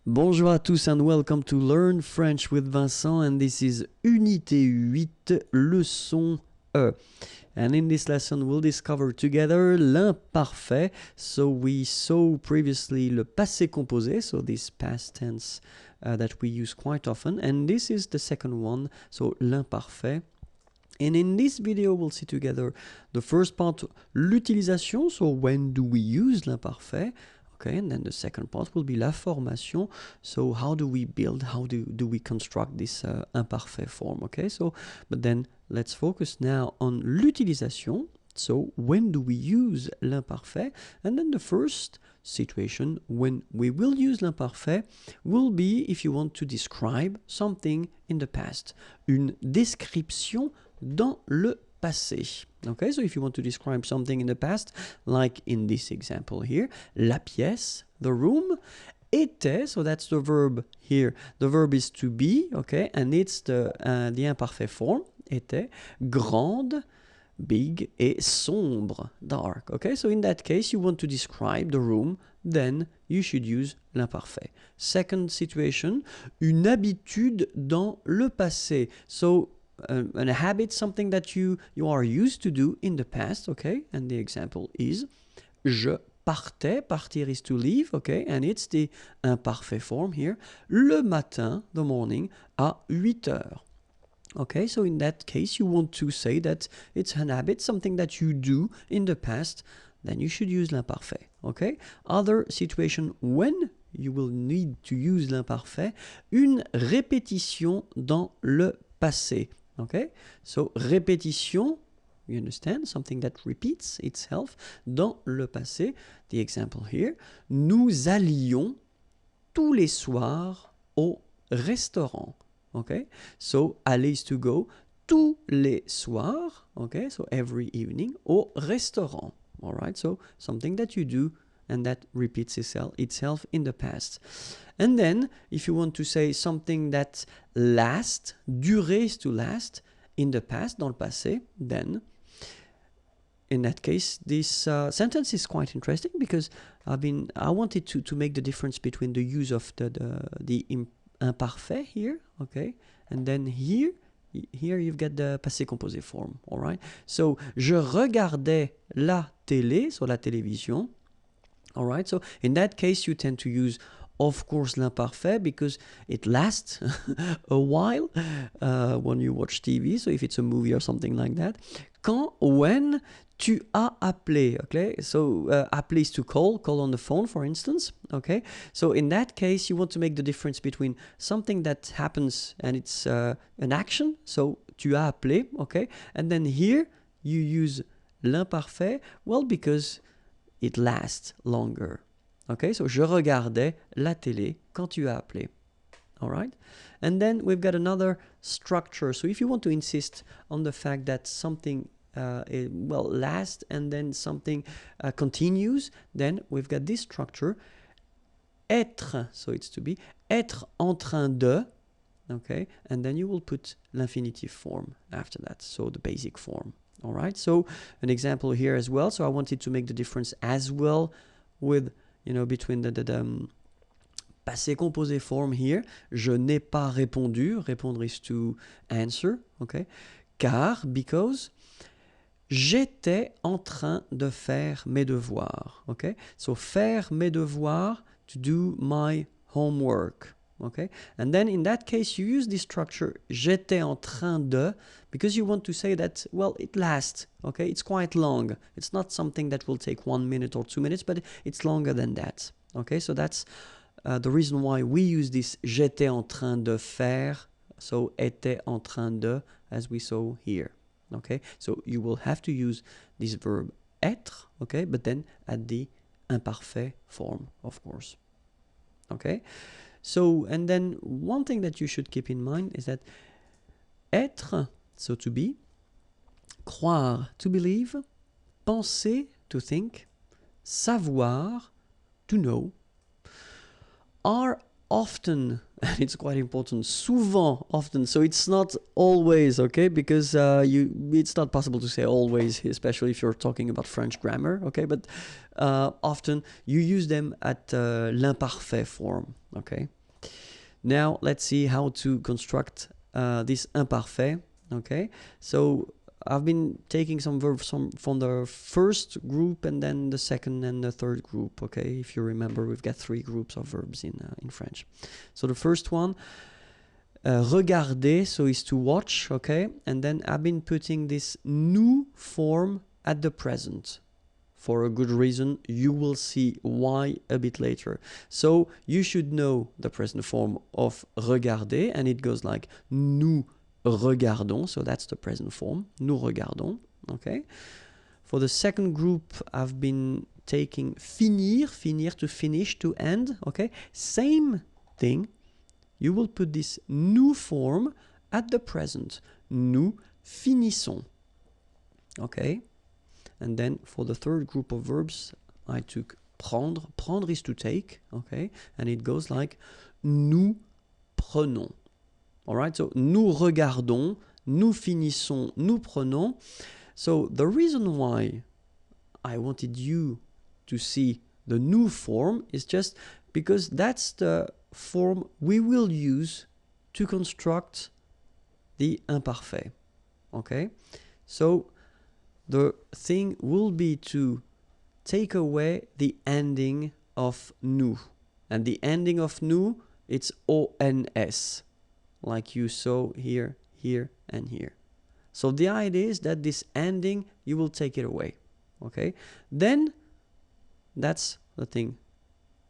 Bonjour à tous and welcome to Learn French with Vincent, and this is Unité 8, Leçon E. And in this lesson we'll discover together l'imparfait. So we saw previously le passé composé, so this past tense that we use quite often, and this is the second one, so l'imparfait. And in this video, we'll see together the first part, l'utilisation, so when do we use l'imparfait? Okay, and then the second part will be la formation, so how do we build, how do we construct this imparfait form, okay? So, but then let's focus now on l'utilisation, so when do we use l'imparfait? And then the first situation when we will use l'imparfait will be if you want to describe something in the past, une description dans le passé. Okay, so if you want to describe something in the past, like in this example here, la pièce, the room, était, so that's the verb here. The verb is to be, okay, and it's the imparfait form, était, grande, big, et sombre, dark. Okay, so in that case, you want to describe the room, then you should use l'imparfait. Second situation, une habitude dans le passé. So a habit, something that you are used to do in the past, okay? And the example is je partais, partir is to leave, okay? And it's the imparfait form here. Le matin, the morning, à 8 heures. Okay, so in that case, you want to say that it's an habit, something that you do in the past, then you should use l'imparfait, okay? Other situation when you will need to use l'imparfait, une répétition dans le passé. Okay, so répétition, you understand, something that repeats itself. Dans le passé, the example here, nous allions tous les soirs au restaurant. Okay, so aller is to go, tous les soirs, okay, so every evening, au restaurant. All right, so something that you do and that repeats itself in the past. And then, if you want to say something that lasts, durer is to last, in the past, dans le passé, then, in that case, this sentence is quite interesting because I wanted to make the difference between the use of the imparfait here, okay, and then here you've got the passé composé form, all right? So, je regardais la télé, so la télévision. All right, so in that case, you tend to use, of course, l'imparfait because it lasts a while when you watch TV, so if it's a movie or something like that. When tu as appelé, okay? So appeler is to call on the phone, for instance, okay? So in that case, you want to make the difference between something that happens and it's an action, so tu as appelé, okay? And then here, you use l'imparfait, well, because it lasts longer. Okay, so je regardais la télé quand tu as appelé. All right? And then we've got another structure. So if you want to insist on the fact that something lasts and then something continues, then we've got this structure. Être, so it's to be, être en train de, okay? And then you will put l'infinitive form after that, so the basic form. All right, so an example here as well. So I wanted to make the difference as well with, between the passé composé form here. Je n'ai pas répondu. Répondre is to answer, okay? Car, because, j'étais en train de faire mes devoirs, okay? So faire mes devoirs, to do my homework. Okay, and then in that case you use this structure j'étais en train de because you want to say that, well, it lasts, okay, it's quite long, it's not something that will take 1 minute or 2 minutes, but it's longer than that. Okay, so that's the reason why we use this j'étais en train de faire, so était en train de, as we saw here. Okay, so you will have to use this verb être, okay, but then at the imparfait form, of course. Okay, so, and then one thing that you should keep in mind is that être, so to be, croire, to believe, penser, to think, savoir, to know, are often, and it's quite important, souvent, often, so it's not always, okay, because it's not possible to say always, especially if you're talking about French grammar, okay, but often you use them at l'imparfait form, okay. Now let's see how to construct this imparfait. Okay, so I've been taking some verbs from the first group and then the second and the third group. Okay, if you remember, we've got 3 groups of verbs in French. So the first one, regarder, so is to watch. Okay, and then I've been putting this nous form at the present for a good reason. You will see why a bit later. So you should know the present form of regarder, and it goes like nous regardons, so that's the present form, nous regardons. Okay. For the second group, I've been taking finir, finir to finish, to end. Okay, same thing. You will put this nous form at the present. Nous finissons. Okay. And then for the third group of verbs, I took prendre. Prendre is to take. Okay, and it goes like nous prenons. All right, so nous regardons, nous finissons, nous prenons. So the reason why I wanted you to see the nous form is just because that's the form we will use to construct the imparfait. Okay, so the thing will be to take away the ending of nous. And the ending of nous, it's ons. Like you saw here, here, and here. So the idea is that this ending, you will take it away. Okay? Then, that's the thing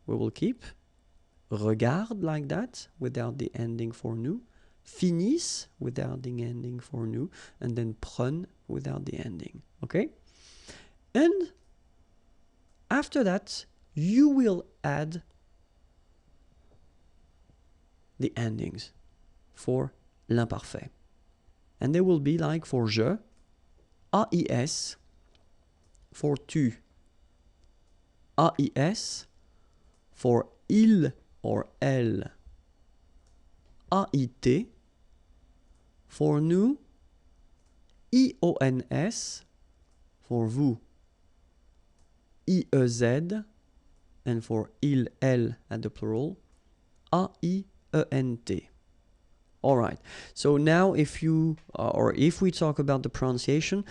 we will keep. Regarde, like that, without the ending for nous. Finisse, without the ending for nous. And then prenne, without the ending. Okay? And after that, you will add the endings for l'imparfait. And they will be like for je, AIS, for tu, AIS, for il or elle, AIT, for nous, IONS, for vous, IEZ, and for il, elle at the plural, AIENT. All right, so now if we talk about the pronunciation,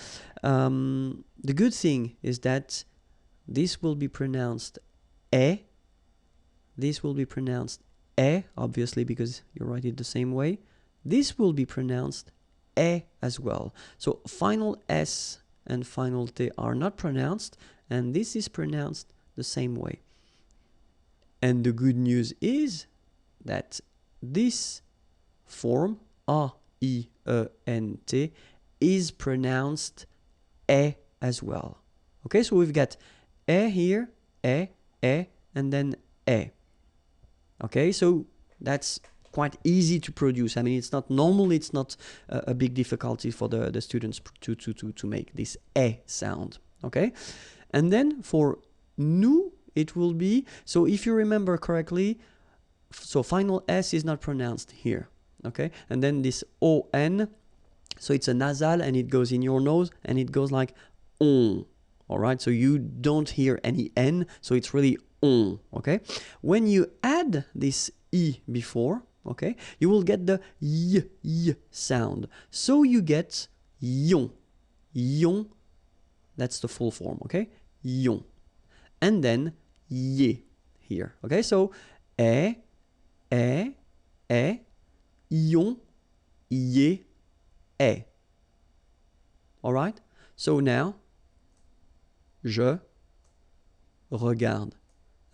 the good thing is that this will be pronounced e. This will be pronounced e, obviously, because you write it the same way. This will be pronounced e as well. So final s and final t are not pronounced, and this is pronounced the same way. And the good news is that this form, A-I-E-N-T, is pronounced E as well. Okay, so we've got E here, E, and then E. Okay, so that's quite easy to produce. I mean, it's not a big difficulty for the students to make this E sound. Okay, and then for nous, it will be, so if you remember correctly, so final S is not pronounced here. Okay, and then this O-N, so it's a nasal and it goes in your nose and it goes like on. All right, so you don't hear any N, so it's really on. Okay, when you add this I before, okay, you will get the y sound. So you get yon, yon, that's the full form. Okay, yon, and then ye here. Okay, so yon, ye, e. All right, so now je regarde,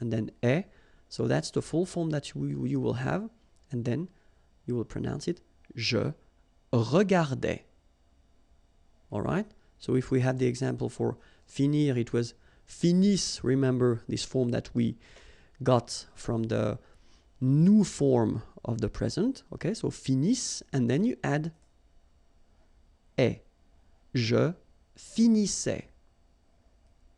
and then e. So that's the full form that you will have, and then you will pronounce it je regardais. All right, so if we had the example for finir, it was finisse. Remember this form that we got from the nous form of the present. Okay, so finisse, and then you add e. Je finissais.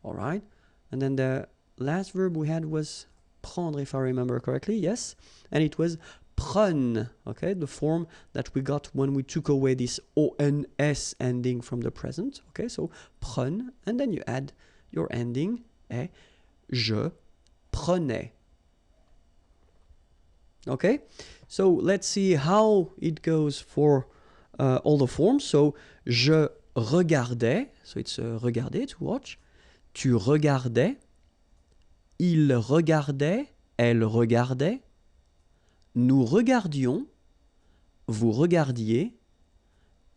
All right, and then the last verb we had was prendre, if I remember correctly. Yes, and it was prenne. Okay, the form that we got when we took away this ons ending from the present. Okay, so prenne, and then you add your ending e. Je prenais. Okay, so let's see how it goes for all the forms. So, je regardais, so it's regarder, to watch. Tu regardais, il regardait, elle regardait, nous regardions, vous regardiez,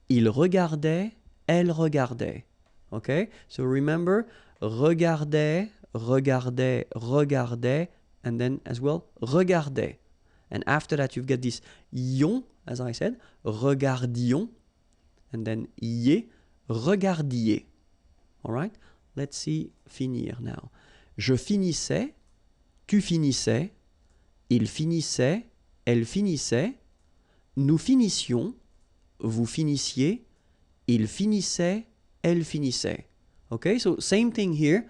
il regardait, elle regardait. Okay, so remember, regardait, regardait, regardait, and then as well, regardait. And after that, you've got this ion, as I said, regardions, and then ier, regardiez. All right, let's see finir now. Je finissais, tu finissais, il finissait, elle finissait, nous finissions, vous finissiez, il finissait, elle finissait. Okay, so same thing here.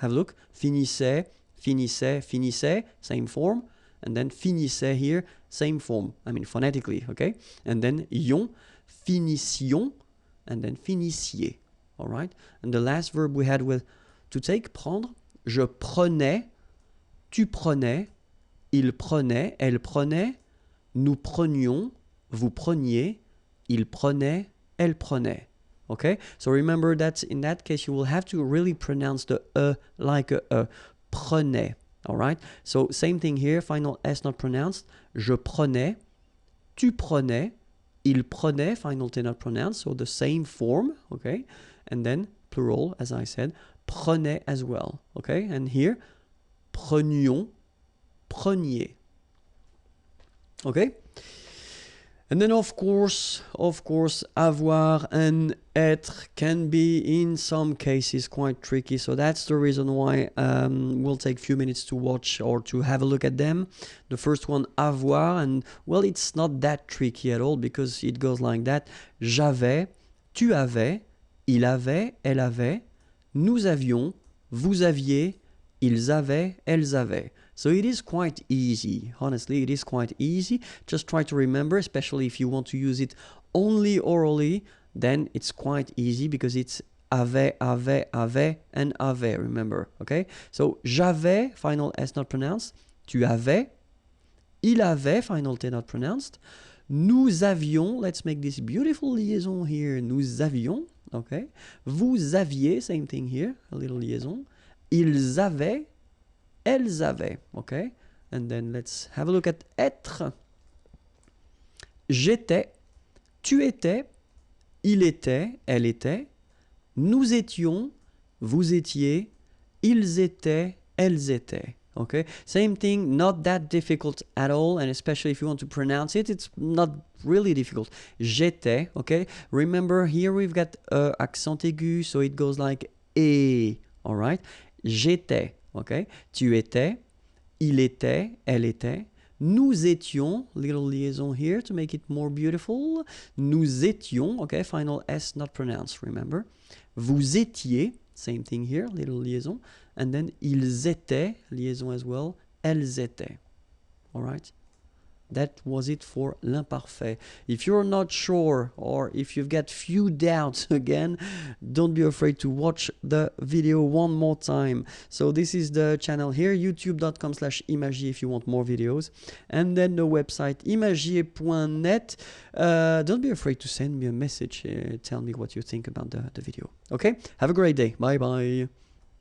Have a look. Finissait, finissait, finissait, same form. And then finissait here, same form. I mean phonetically, okay? And then ion, finissions, and then finissiez. All right? And the last verb we had with to take, prendre. Je prenais, tu prenais, il prenait, elle prenait, nous prenions, vous preniez, il prenait, elle prenait. Okay? So remember that in that case, you will have to really pronounce the like a. Prenait. All right? So same thing here, final S not pronounced. Je prenais, tu prenais, il prenait, final T not pronounced. So the same form, okay? And then plural, as I said, prenait as well, okay? And here, prenions, preniez. Okay? And then of course, avoir and être can be in some cases quite tricky. So that's the reason why we'll take a few minutes to watch or to have a look at them. The first one, avoir, and well, it's not that tricky at all because it goes like that. J'avais, tu avais, il avait, elle avait, nous avions, vous aviez, ils avaient, elles avaient. So it is quite easy. Honestly, it is quite easy. Just try to remember, especially if you want to use it only orally, then it's quite easy because it's avait, and avait, remember, okay? So, j'avais, final S not pronounced. Tu avais. Il avait, final T not pronounced. Nous avions, let's make this beautiful liaison here. Nous avions, okay? Vous aviez, same thing here, a little liaison. Ils avaient. Elles avaient, okay? And then let's have a look at être. J'étais, tu étais, il était, elle était, nous étions, vous étiez, ils étaient, elles étaient. Okay? Same thing, not that difficult at all, and especially if you want to pronounce it, it's not really difficult. J'étais, okay? Remember, here we've got accent aigu, so it goes like et, all right? J'étais. Okay? Tu étais, il était, elle était, nous étions, little liaison here to make it more beautiful, nous étions, okay, final S not pronounced, remember, vous étiez, same thing here, little liaison, and then ils étaient, liaison as well, elles étaient, all right? That was it for l'imparfait. If you're not sure or if you've got few doubts again, don't be afraid to watch the video one more time. So this is the channel here, youtube.com/imagier if you want more videos. And then the website imagier.net. Don't be afraid to send me a message. Tell me what you think about the video. Okay? Have a great day. Bye-bye.